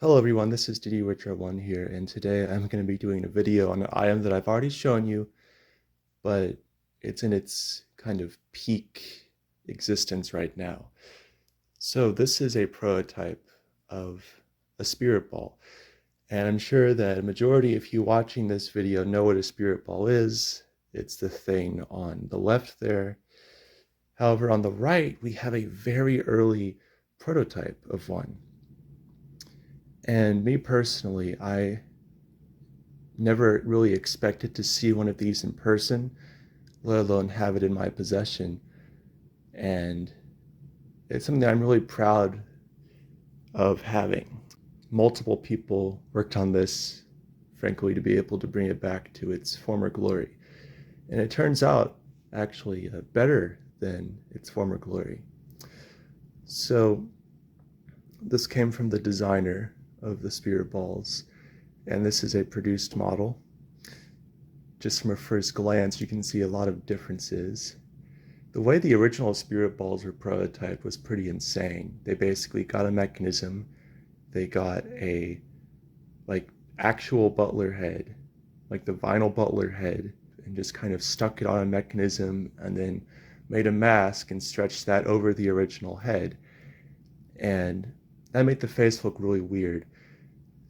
Hello everyone, this is DD1 here, and today I'm going to be doing a video on an item that I've already shown you, but it's in its kind of peak existence right now. So this is a prototype of a spirit ball, and I'm sure that a majority of you watching this video know what a spirit ball is. It's the thing on the left there. However, on the right, we have a very early prototype of one. And me personally, I never really expected to see one of these in person, let alone have it in my possession. And it's something that I'm really proud of having. Multiple people worked on this, frankly, to be able to bring it back to its former glory. And it turns out actually better than its former glory. So this came from the designer of the spirit balls, and this is a produced model. Just from a first glance, you can see a lot of differences. The way the original spirit balls were prototyped was pretty insane. They basically got a mechanism, they got a actual Butler head, like the vinyl Butler head, and just kind of stuck it on a mechanism and then made a mask and stretched that over the original head. And that made the face look really weird.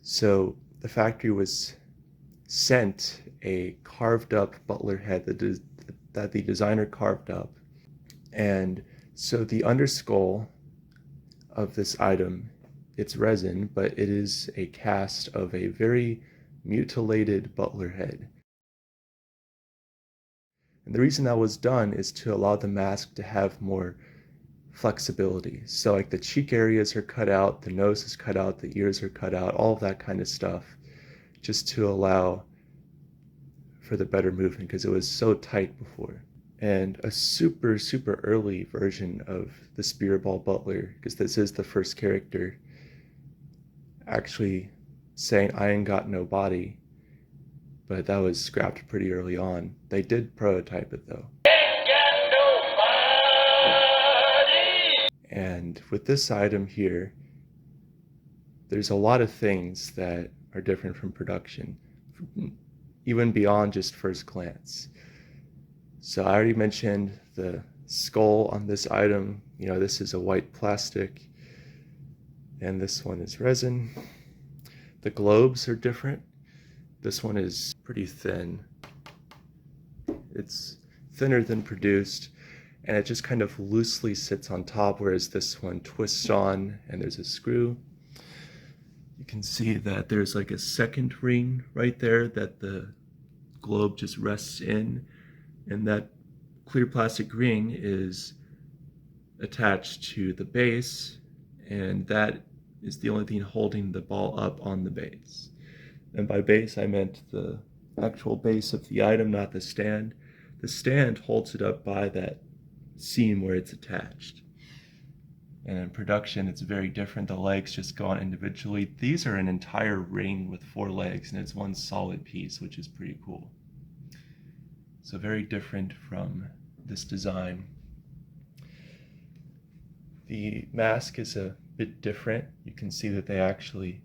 So the factory was sent a carved up Butler head that the designer carved up. And so the underskull of this item, it's resin, but it is a cast of a very mutilated Butler head. And the reason that was done is to allow the mask to have more flexibility. So like the cheek areas are cut out, the nose is cut out, the ears are cut out, all of that kind of stuff, just to allow for the better movement because it was so tight before. And a super early version of the spirit ball Butler, because this is the first character actually saying I ain't got no body, but that was scrapped pretty early on. They did prototype it though. And with this item here, there's a lot of things that are different from production, even beyond just first glance. So I already mentioned the skull on this item. You know, this is a white plastic, and this one is resin. The globes are different. This one is pretty thin. It's thinner than produced, and it just kind of loosely sits on top, whereas this one twists on and there's a screw. You can see that there's like a second ring right there that the globe just rests in, and that clear plastic ring is attached to the base, and that is the only thing holding the ball up on the base. And by base I meant the actual base of the item, not the stand. The stand holds it up by that seam where it's attached. And in production it's very different. The legs just go on individually. These are an entire ring with 4 legs, and it's one solid piece, which is pretty cool. So very different from this design. The mask is a bit different. You can see that they actually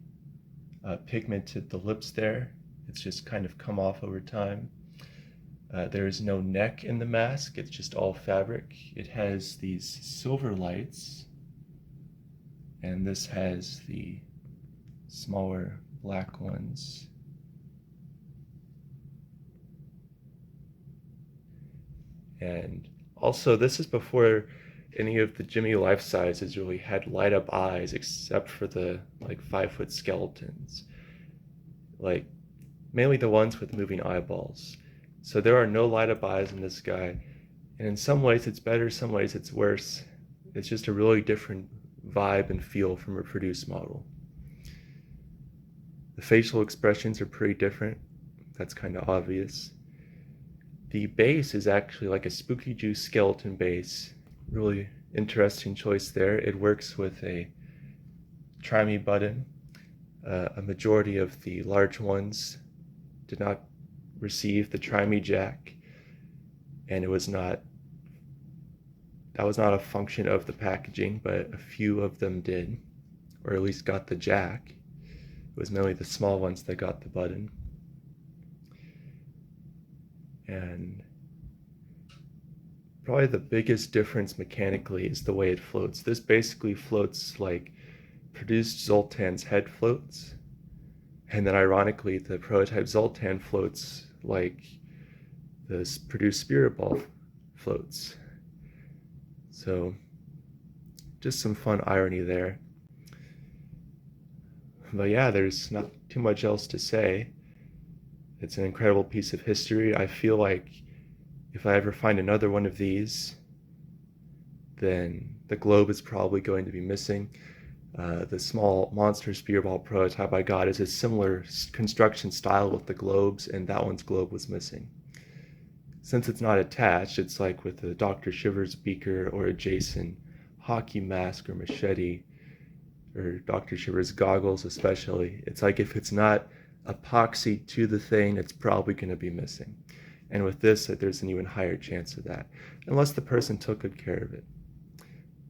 pigmented the lips there. It's just kind of come off over time. There is no neck in the mask, it's just all fabric. It has these silver lights, and this has the smaller black ones. And also, this is before any of the Gemmy life sizes really had light up eyes, except for the 5-foot skeletons, like mainly the ones with moving eyeballs. So there are no light up eyes in this guy, and in some ways it's better, some ways it's worse. It's just a really different vibe and feel from a produced model. The facial expressions are pretty different. That's kind of obvious. The base is actually like a Spooky Juice skeleton base. Really interesting choice there. It works with a try me button. A majority of the large ones did not receive the try me jack, and that was not a function of the packaging, but a few of them did, or at least got the jack. It was mainly the small ones that got the button. And probably the biggest difference mechanically is the way it floats. This basically floats like produced Zoltan's head floats. And then ironically, the prototype Zoltan floats like the produced Spirit Ball floats. So just some fun irony there. But yeah, there's not too much else to say. It's an incredible piece of history. I feel like if I ever find another one of these, then the globe is probably going to be missing. The small monster Spirit Ball prototype I got is a similar construction style with the globes, and that one's globe was missing. Since it's not attached, it's like with a Dr. Shivers beaker or a Jason hockey mask or machete, or Dr. Shivers goggles especially. It's like if it's not epoxy to the thing, it's probably going to be missing. And with this, there's an even higher chance of that, unless the person took good care of it.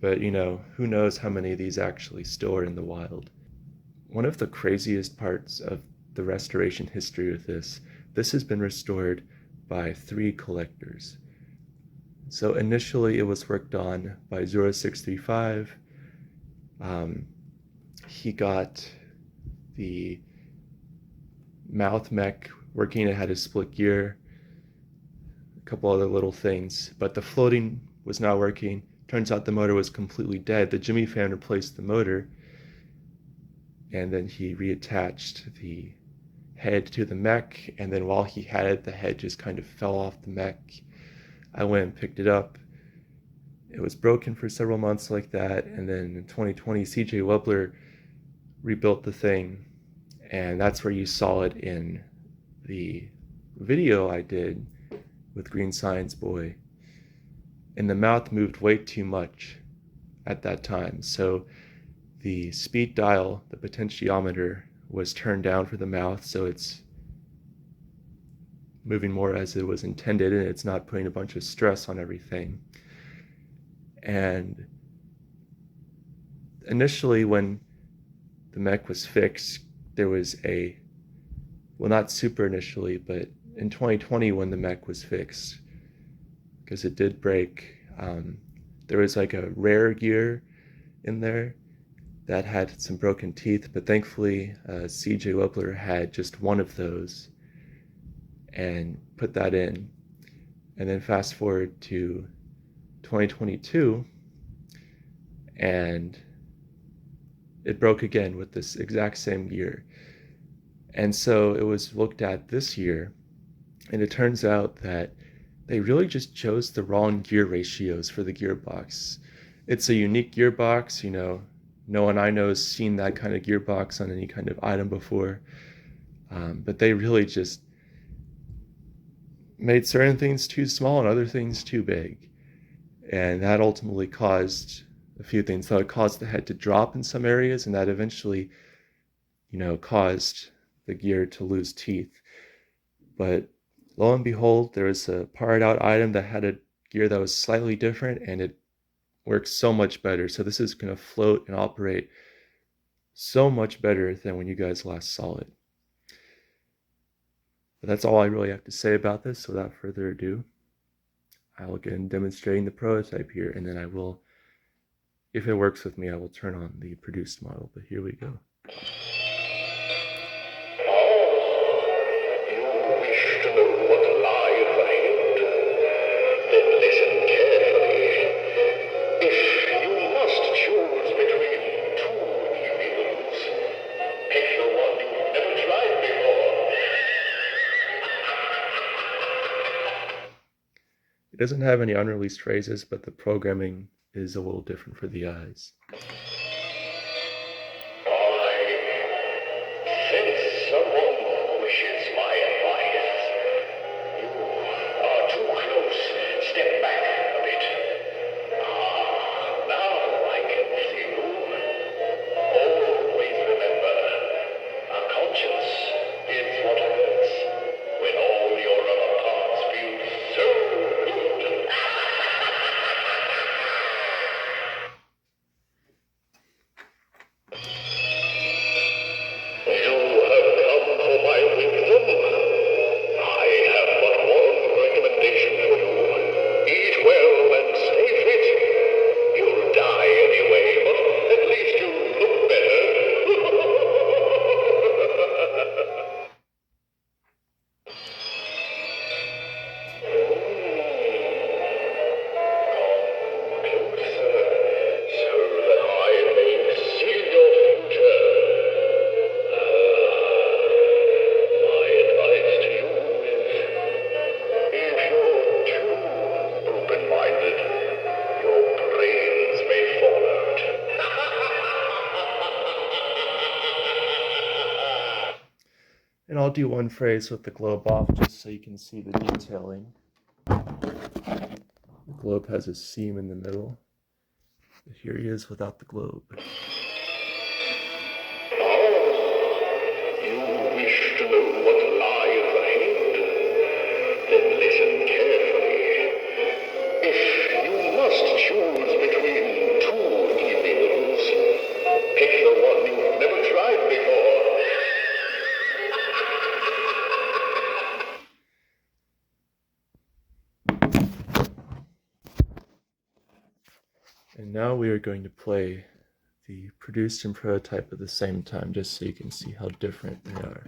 But who knows how many of these actually still are in the wild. One of the craziest parts of the restoration history with this has been restored by 3 collectors. So initially it was worked on by 0635. He got the mouth mech working. It had a split gear, a couple other little things, but the floating was not working. Turns out the motor was completely dead. The Gemmy fan replaced the motor, and then he reattached the head to the mech, and then while he had it, the head just kind of fell off the mech. I went and picked it up. It was broken for several months like that, and then in 2020, CJ Webler rebuilt the thing, and that's where you saw it in the video I did with Green Science Boy. And the mouth moved way too much at that time, so the speed dial, the potentiometer, was turned down for the mouth, so it's moving more as it was intended, and it's not putting a bunch of stress on everything. And initially when the mech was fixed, there was not super initially, but in 2020 when the mech was fixed, because it did break, there was like a rare gear in there that had some broken teeth, but thankfully CJ Webler had just one of those and put that in. And then fast forward to 2022, and it broke again with this exact same gear. And so it was looked at this year, and it turns out that they really just chose the wrong gear ratios for the gearbox. It's a unique gearbox, no one I know has seen that kind of gearbox on any kind of item before, but they really just made certain things too small and other things too big. And that ultimately caused a few things. So it caused the head to drop in some areas, and that eventually, caused the gear to lose teeth. But lo and behold, there was a parted out item that had a gear that was slightly different, and it works so much better. So this is going to float and operate so much better than when you guys last saw it. But that's all I really have to say about this. So without further ado, I'll begin demonstrating the prototype here, and then I will, if it works with me, I will turn on the produced model. But here we go. It doesn't have any unreleased phrases, but the programming is a little different for the eyes. And I'll do one phrase with the globe off just so you can see the detailing. The globe has a seam in the middle. Here he is without the globe. You wish to know what lies ahead? Then listen carefully. If you must choose between two evils, pick the one you've never tried before. And now we are going to play the produced and prototype at the same time, just so you can see how different they are.